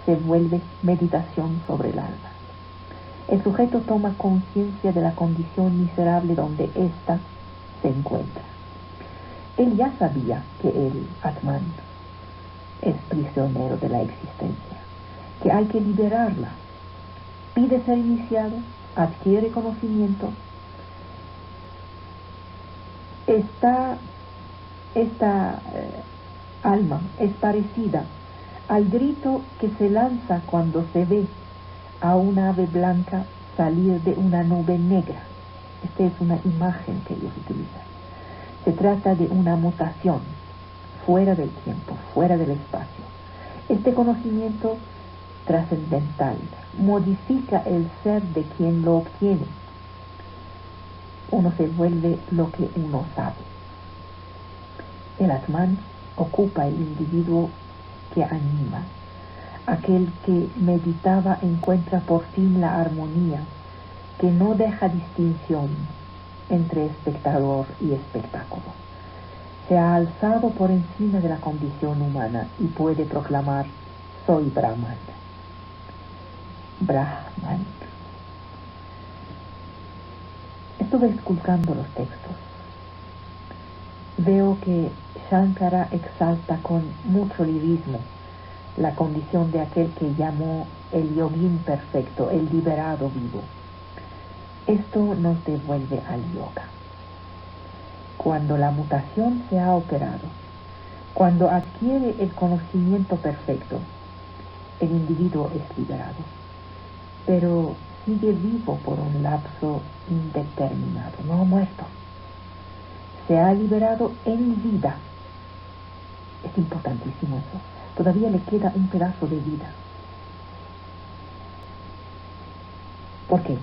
se vuelve meditación sobre el alma. El sujeto toma conciencia de la condición miserable donde ésta se encuentra. Él ya sabía que el Atman es prisionero de la existencia, que hay que liberarla. Pide ser iniciado, adquiere conocimiento. Esta alma es parecida al grito que se lanza cuando se ve a una ave blanca salir de una nube negra. Esta es una imagen que ellos utilizan. Se trata de una mutación fuera del tiempo, fuera del espacio. Este conocimiento trascendental modifica el ser de quien lo obtiene. Uno se vuelve lo que uno sabe. El Atman ocupa el individuo que anima. Aquel que meditaba encuentra por fin la armonía, que no deja distinción entre espectador y espectáculo. Se ha alzado por encima de la condición humana y puede proclamar: soy Brahman. Brahman. Estuve esculcando los textos veo que Shankara exalta con mucho lirismo la condición de aquel que llamó el yogín perfecto, el liberado vivo. Esto nos devuelve al yoga. Cuando la mutación se ha operado, cuando adquiere el conocimiento perfecto, el individuo es liberado, pero sigue vivo por un lapso indeterminado, no muerto. Se ha liberado en vida. Es importantísimo eso. Todavía le queda un pedazo de vida. ¿Por qué?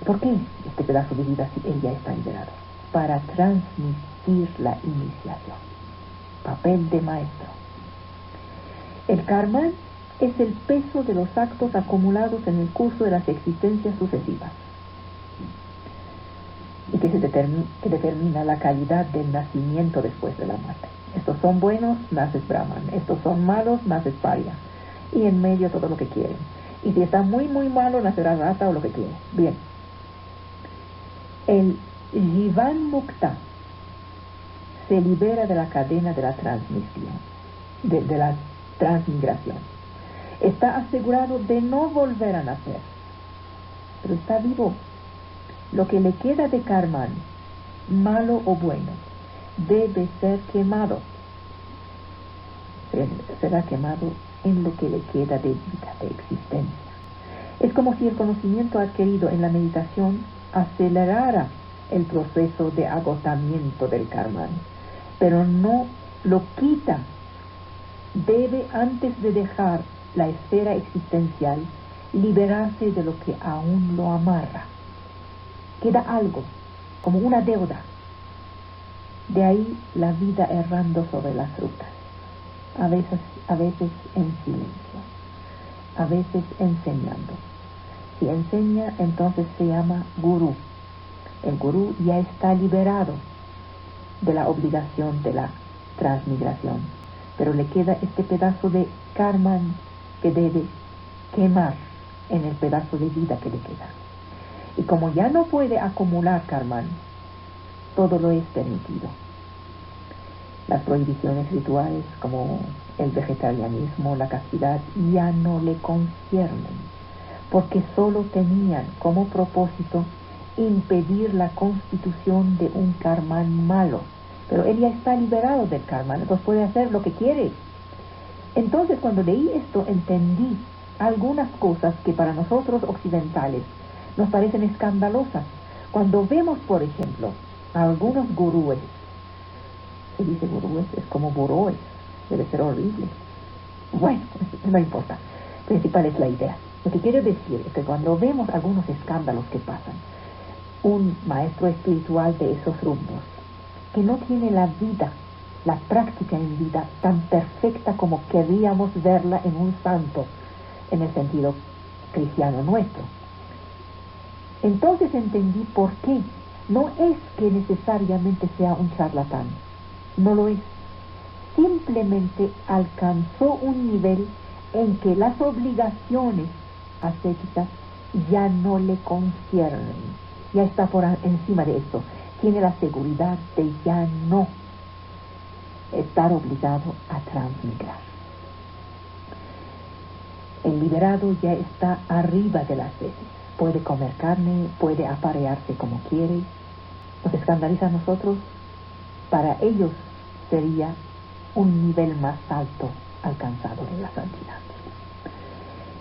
¿Por qué este pedazo de vida si él ya está liberado? Para transmitir la iniciación. Papel de maestro. El karma es el peso de los actos acumulados en el curso de las existencias sucesivas y que determina la calidad del nacimiento después de la muerte. Estos son buenos, naces Brahman. Estos son malos, naces Parya. Y en medio todo lo que quieren. Y si está muy muy malo, nacerá rata o lo que quiere. Bien. El Jivan Mukta se libera de la cadena de la transmisión, de la transmigración. Está asegurado de no volver a nacer, pero está vivo. Lo que le queda de karma, malo o bueno, debe ser quemado. Será quemado en lo que le queda de vida, de existencia. Es como si el conocimiento adquirido en la meditación acelerara el proceso de agotamiento del karma, pero no lo quita. Debe, antes de dejar la esfera existencial, liberarse de lo que aún lo amarra. Queda algo, como una deuda. De ahí la vida errando sobre las rutas, a veces en silencio, a veces enseñando. Si enseña, entonces se llama gurú. El gurú ya está liberado de la obligación de la transmigración, pero le queda este pedazo de karma que debe quemar en el pedazo de vida que le queda. Y como ya no puede acumular karma, todo lo es permitido. Las prohibiciones rituales como el vegetarianismo, la castidad, ya no le conciernen, porque solo tenían como propósito impedir la constitución de un karma malo. Pero él ya está liberado del karma, entonces puede hacer lo que quiere. Entonces, cuando leí esto, entendí algunas cosas que para nosotros occidentales nos parecen escandalosas. Cuando vemos, por ejemplo, a algunos gurúes, se dice gurúes, es como buróes, debe ser horrible. Bueno, no importa, principal es la idea. Lo que quiero decir es que cuando vemos algunos escándalos que pasan, un maestro espiritual de esos rumbos, que no tiene la vida, la práctica en vida tan perfecta como queríamos verla en un santo, en el sentido cristiano nuestro. Entonces entendí por qué. No es que necesariamente sea un charlatán, no lo es. Simplemente alcanzó un nivel en que las obligaciones ascéticas ya no le conciernen. Ya está por encima de esto. Tiene la seguridad de ya no estar obligado a transmigrar. El liberado ya está arriba de las veces. Puede comer carne, puede aparearse como quiere. Nos escandaliza a nosotros. Para ellos sería un nivel más alto alcanzado en la santidad.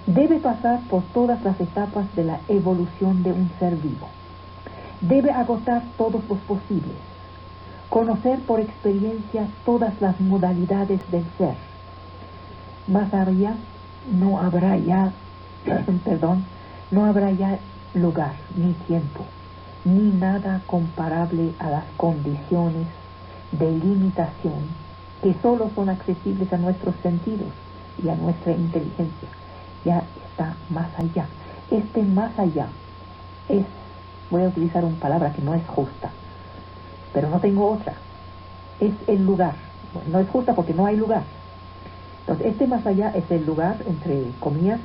Debe pasar por todas las etapas de la evolución de un ser vivo. Debe agotar todos los posibles, conocer por experiencia todas las modalidades del ser. Más allá no habrá ya, no habrá ya lugar, ni tiempo, ni nada comparable a las condiciones de limitación que solo son accesibles a nuestros sentidos y a nuestra inteligencia. Ya está más allá. Este más allá es, voy a utilizar una palabra que no es justa, pero no tengo otra, es el lugar. Bueno, no es justa porque no hay lugar. Entonces, este más allá es el lugar, entre comillas,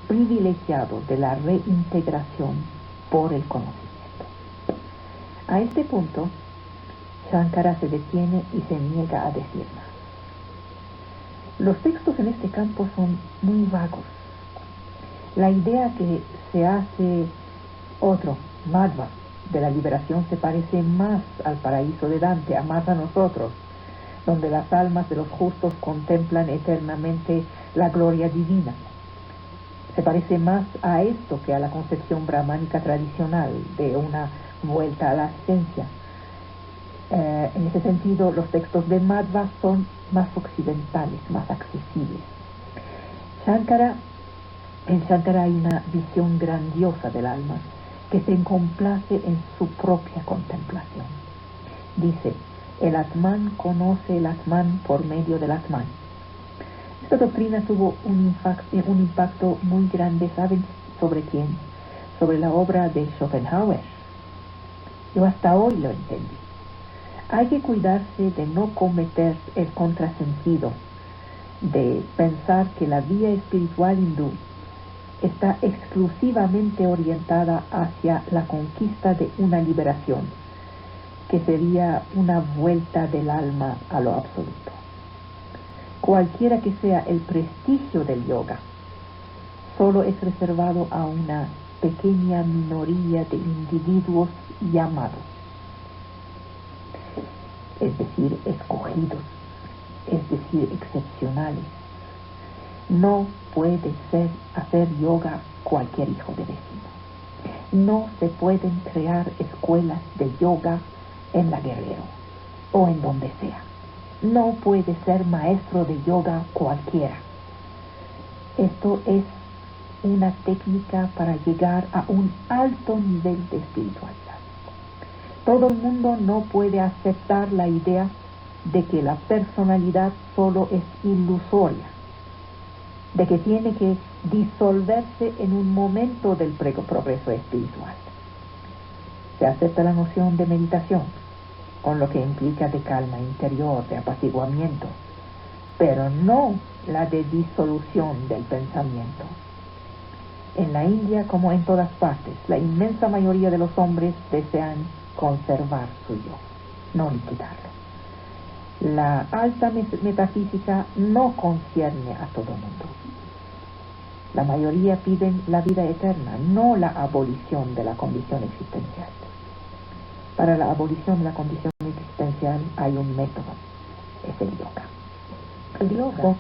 privilegiado de la reintegración por el conocimiento. A este punto, Shankara se detiene y se niega a decir más. Los textos en este campo son muy vagos. La idea que se hace otro, Madhva, de la liberación se parece más al paraíso de Dante, a más a nosotros, donde las almas de los justos contemplan eternamente la gloria divina. Se parece más a esto que a la concepción brahmánica tradicional de una vuelta a la esencia. En ese sentido, los textos de Madhva son más occidentales, más accesibles. En Shankara hay una visión grandiosa del alma que se complace en su propia contemplación. Dice, el Atman conoce el Atman por medio del Atman. Esta doctrina tuvo un impacto muy grande, ¿saben sobre quién? Sobre la obra de Schopenhauer. Yo hasta hoy lo entendí. Hay que cuidarse de no cometer el contrasentido de pensar que la vía espiritual hindú está exclusivamente orientada hacia la conquista de una liberación, que sería una vuelta del alma a lo absoluto. Cualquiera que sea el prestigio del yoga, solo es reservado a una pequeña minoría de individuos llamados, es decir, escogidos, es decir, excepcionales. No puede hacer yoga cualquier hijo de vecino. No se pueden crear escuelas de yoga en La Guerrero o en donde sea. No puede ser maestro de yoga cualquiera. Esto es una técnica para llegar a un alto nivel de espiritualidad. Todo el mundo no puede aceptar la idea de que la personalidad solo es ilusoria, de que tiene que disolverse en un momento del progreso espiritual. Se acepta la noción de meditación, con lo que implica de calma interior, de apaciguamiento, pero no la de disolución del pensamiento. En la India, como en todas partes, la inmensa mayoría de los hombres desean conservar su yo, no liquidarlo. La alta metafísica no concierne a todo mundo. La mayoría piden la vida eterna, no la abolición de la condición existencial. Para la abolición de la condición existencial hay un método, es el yoga. El yoga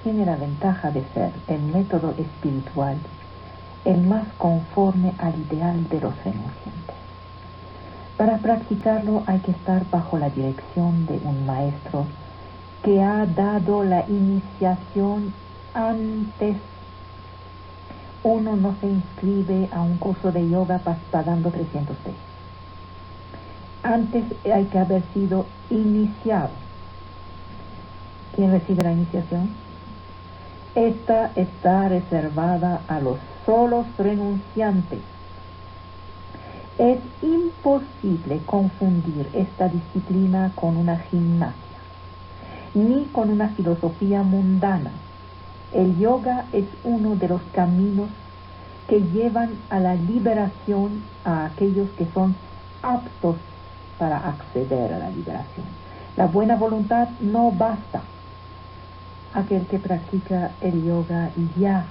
tiene la ventaja de ser el método espiritual el más conforme al ideal de los renunciantes. Para practicarlo hay que estar bajo la dirección de un maestro que ha dado la iniciación antes. Uno no se inscribe a un curso de yoga pagando 300 pesos. Antes hay que haber sido iniciado. ¿Quién recibe la iniciación? Esta está reservada a los solos renunciantes. Es imposible confundir esta disciplina con una gimnasia, ni con una filosofía mundana. El yoga es uno de los caminos que llevan a la liberación a aquellos que son aptos para acceder a la liberación. La buena voluntad no basta. Aquel que practica el yoga ya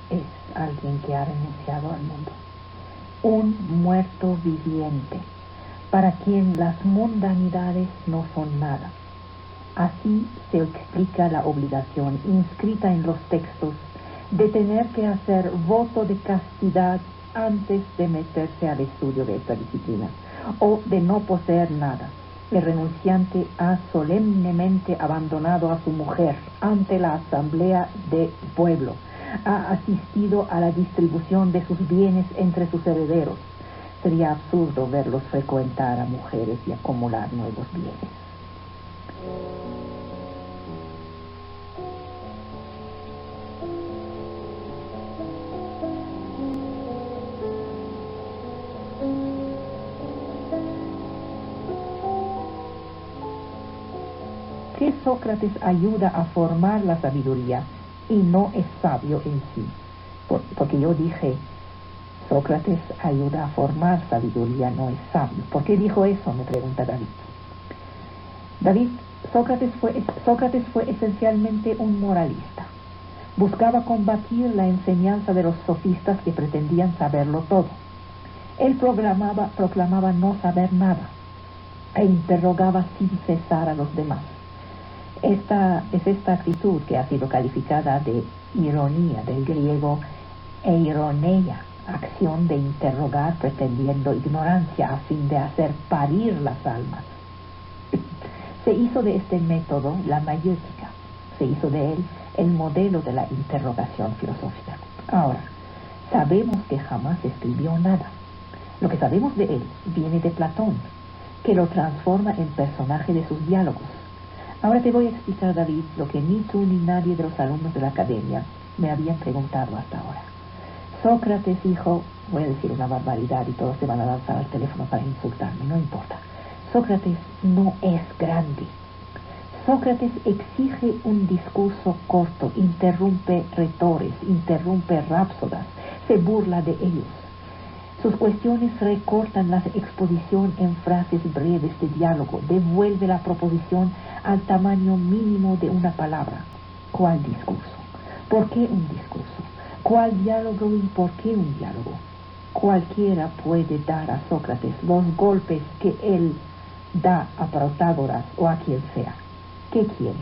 es alguien que ha renunciado al mundo. Un muerto viviente, para quien las mundanidades no son nada. Así se explica la obligación inscrita en los textos de tener que hacer voto de castidad antes de meterse al estudio de esta disciplina, o de no poseer nada. El renunciante ha solemnemente abandonado a su mujer ante la asamblea del pueblo, ha asistido a la distribución de sus bienes entre sus herederos. Sería absurdo verlos frecuentar a mujeres y acumular nuevos bienes. Que Sócrates ayuda a formar la sabiduría y no es sabio en sí. Porque yo dije, Sócrates ayuda a formar sabiduría, no es sabio. ¿Por qué dijo eso? Me pregunta David. David, Sócrates fue esencialmente un moralista. Buscaba combatir la enseñanza de los sofistas que pretendían saberlo todo. Él proclamaba no saber nada e interrogaba sin cesar a los demás. Esta actitud que ha sido calificada de ironía, del griego eironeia, acción de interrogar pretendiendo ignorancia a fin de hacer parir las almas. Se hizo de este método la mayéutica, se hizo de él el modelo de la interrogación filosófica. Ahora, sabemos que jamás escribió nada. Lo que sabemos de él viene de Platón, que lo transforma en personaje de sus diálogos. Ahora te voy a explicar, David, lo que ni tú ni nadie de los alumnos de la academia me habían preguntado hasta ahora. Sócrates dijo, voy a decir una barbaridad y todos se van a lanzar al teléfono para insultarme, no importa. Sócrates no es grande. Sócrates exige un discurso corto, interrumpe retores, interrumpe rápsodas, se burla de ellos. Sus cuestiones recortan la exposición en frases breves de diálogo, devuelve la proposición al tamaño mínimo de una palabra. ¿Cuál discurso? ¿Por qué un discurso? ¿Cuál diálogo y por qué un diálogo? Cualquiera puede dar a Sócrates los golpes que él da a Protágoras o a quien sea. ¿Qué quiere?